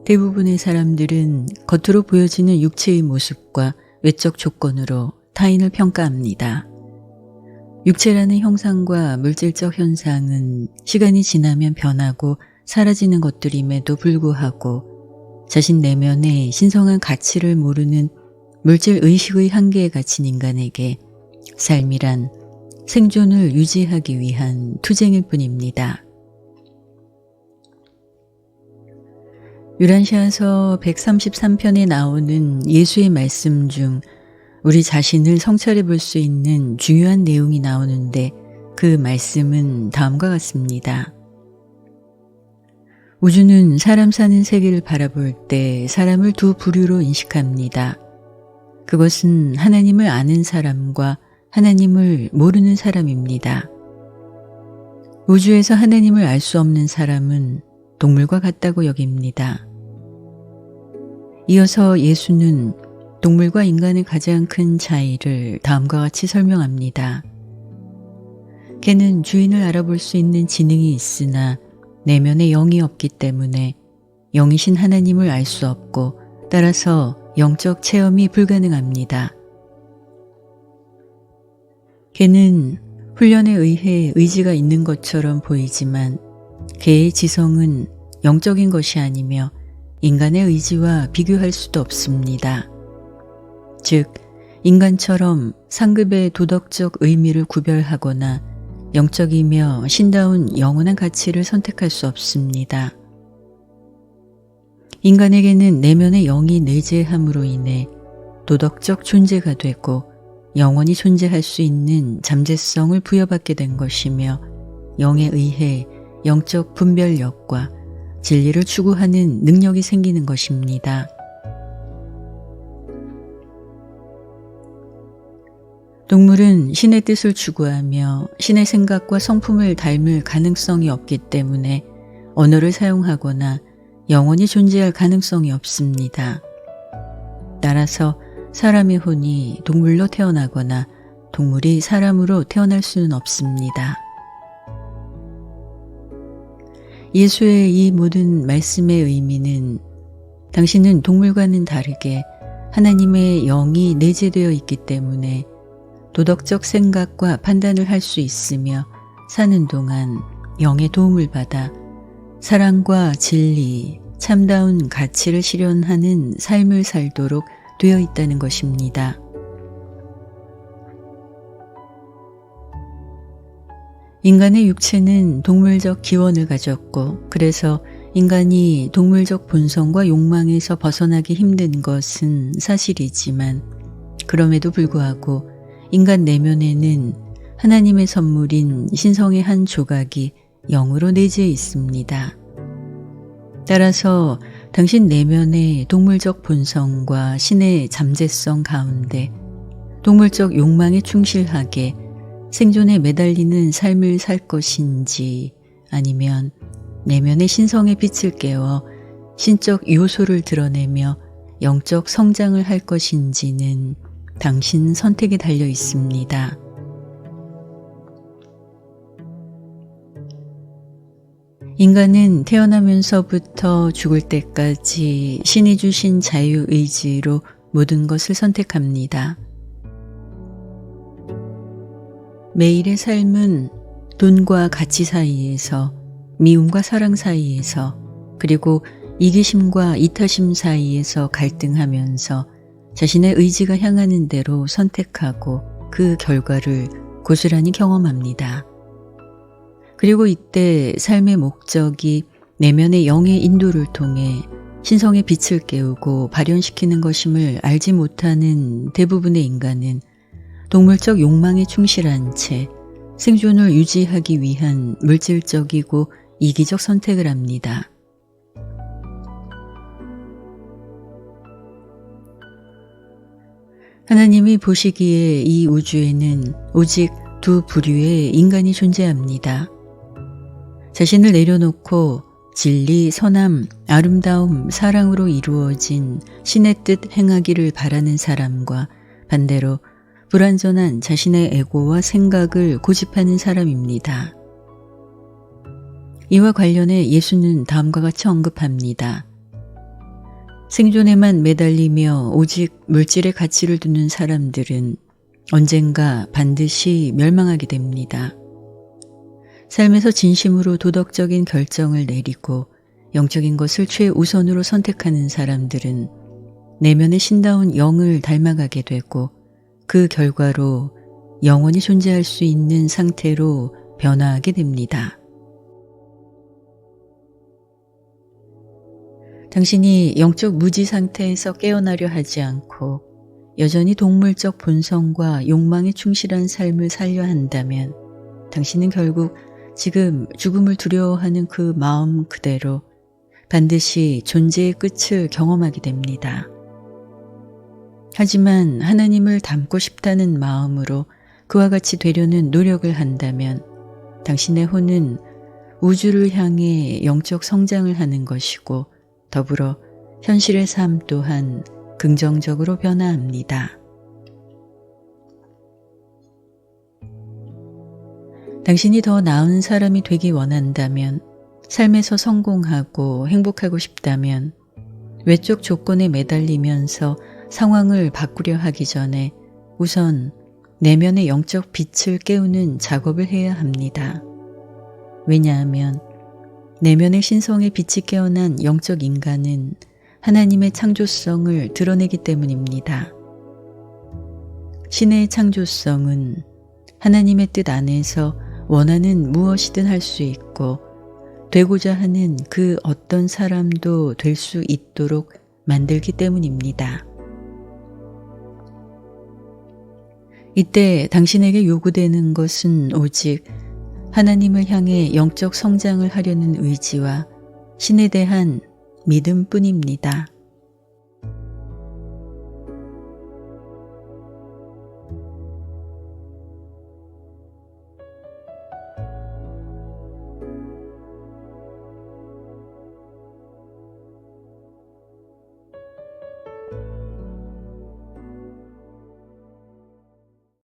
대부분의 사람들은 겉으로 보여지는 육체의 모습과 외적 조건으로 타인을 평가합니다. 육체라는 형상과 물질적 현상은 시간이 지나면 변하고 사라지는 것들임에도 불구하고 자신 내면의 신성한 가치를 모르는 물질 의식의 한계에 갇힌 인간에게 삶이란 생존을 유지하기 위한 투쟁일 뿐입니다. 유란시아서 133편에 나오는 예수의 말씀 중 우리 자신을 성찰해 볼 수 있는 중요한 내용이 나오는데 그 말씀은 다음과 같습니다. 우주는 사람 사는 세계를 바라볼 때 사람을 두 부류로 인식합니다. 그것은 하나님을 아는 사람과 하나님을 모르는 사람입니다. 우주에서 하나님을 알 수 없는 사람은 동물과 같다고 여깁니다. 이어서 예수는 동물과 인간의 가장 큰 차이를 다음과 같이 설명합니다. 개는 주인을 알아볼 수 있는 지능이 있으나 내면에 영이 없기 때문에 영이신 하나님을 알 수 없고 따라서 영적 체험이 불가능합니다. 개는 훈련에 의해 의지가 있는 것처럼 보이지만 개의 지성은 영적인 것이 아니며 인간의 의지와 비교할 수도 없습니다. 즉, 인간처럼 상급의 도덕적 의미를 구별하거나 영적이며 신다운 영원한 가치를 선택할 수 없습니다. 인간에게는 내면의 영이 내재함으로 인해 도덕적 존재가 되고 영원히 존재할 수 있는 잠재성을 부여받게 된 것이며 영에 의해 영적 분별력과 진리를 추구하는 능력이 생기는 것입니다. 동물은 신의 뜻을 추구하며 신의 생각과 성품을 닮을 가능성이 없기 때문에 언어를 사용하거나 영원히 존재할 가능성이 없습니다. 따라서 사람의 혼이 동물로 태어나거나 동물이 사람으로 태어날 수는 없습니다. 예수의 이 모든 말씀의 의미는 당신은 동물과는 다르게 하나님의 영이 내재되어 있기 때문에 도덕적 생각과 판단을 할 수 있으며 사는 동안 영의 도움을 받아 사랑과 진리, 참다운 가치를 실현하는 삶을 살도록 되어 있다는 것입니다. 인간의 육체는 동물적 기원을 가졌고 그래서 인간이 동물적 본성과 욕망에서 벗어나기 힘든 것은 사실이지만 그럼에도 불구하고 인간 내면에는 하나님의 선물인 신성의 한 조각이 영으로 내재해 있습니다. 따라서 당신 내면의 동물적 본성과 신의 잠재성 가운데 동물적 욕망에 충실하게 생존에 매달리는 삶을 살 것인지 아니면 내면의 신성의 빛을 깨워 신적 요소를 드러내며 영적 성장을 할 것인지는 당신 선택에 달려 있습니다. 인간은 태어나면서부터 죽을 때까지 신이 주신 자유의지로 모든 것을 선택합니다. 매일의 삶은 돈과 가치 사이에서, 미움과 사랑 사이에서, 그리고 이기심과 이타심 사이에서 갈등하면서 자신의 의지가 향하는 대로 선택하고 그 결과를 고스란히 경험합니다. 그리고 이때 삶의 목적이 내면의 영의 인도를 통해 신성의 빛을 깨우고 발현시키는 것임을 알지 못하는 대부분의 인간은 동물적 욕망에 충실한 채 생존을 유지하기 위한 물질적이고 이기적 선택을 합니다. 하나님이 보시기에 이 우주에는 오직 두 부류의 인간이 존재합니다. 자신을 내려놓고 진리, 선함, 아름다움, 사랑으로 이루어진 신의 뜻 행하기를 바라는 사람과 반대로 불완전한 자신의 에고와 생각을 고집하는 사람입니다. 이와 관련해 예수는 다음과 같이 언급합니다. 생존에만 매달리며 오직 물질의 가치를 두는 사람들은 언젠가 반드시 멸망하게 됩니다. 삶에서 진심으로 도덕적인 결정을 내리고 영적인 것을 최우선으로 선택하는 사람들은 내면의 신다운 영을 닮아가게 되고 그 결과로 영원히 존재할 수 있는 상태로 변화하게 됩니다. 당신이 영적 무지 상태에서 깨어나려 하지 않고 여전히 동물적 본성과 욕망에 충실한 삶을 살려 한다면 당신은 결국 지금 죽음을 두려워하는 그 마음 그대로 반드시 존재의 끝을 경험하게 됩니다. 하지만 하나님을 닮고 싶다는 마음으로 그와 같이 되려는 노력을 한다면 당신의 혼은 우주를 향해 영적 성장을 하는 것이고 더불어 현실의 삶 또한 긍정적으로 변화합니다. 당신이 더 나은 사람이 되기 원한다면, 삶에서 성공하고 행복하고 싶다면 외적 조건에 매달리면서 상황을 바꾸려 하기 전에 우선 내면의 영적 빛을 깨우는 작업을 해야 합니다. 왜냐하면 내면의 신성의 빛이 깨어난 영적 인간은 하나님의 창조성을 드러내기 때문입니다. 신의 창조성은 하나님의 뜻 안에서 원하는 무엇이든 할 수 있고 되고자 하는 그 어떤 사람도 될 수 있도록 만들기 때문입니다. 이때 당신에게 요구되는 것은 오직 하나님을 향해 영적 성장을 하려는 의지와 신에 대한 믿음뿐입니다.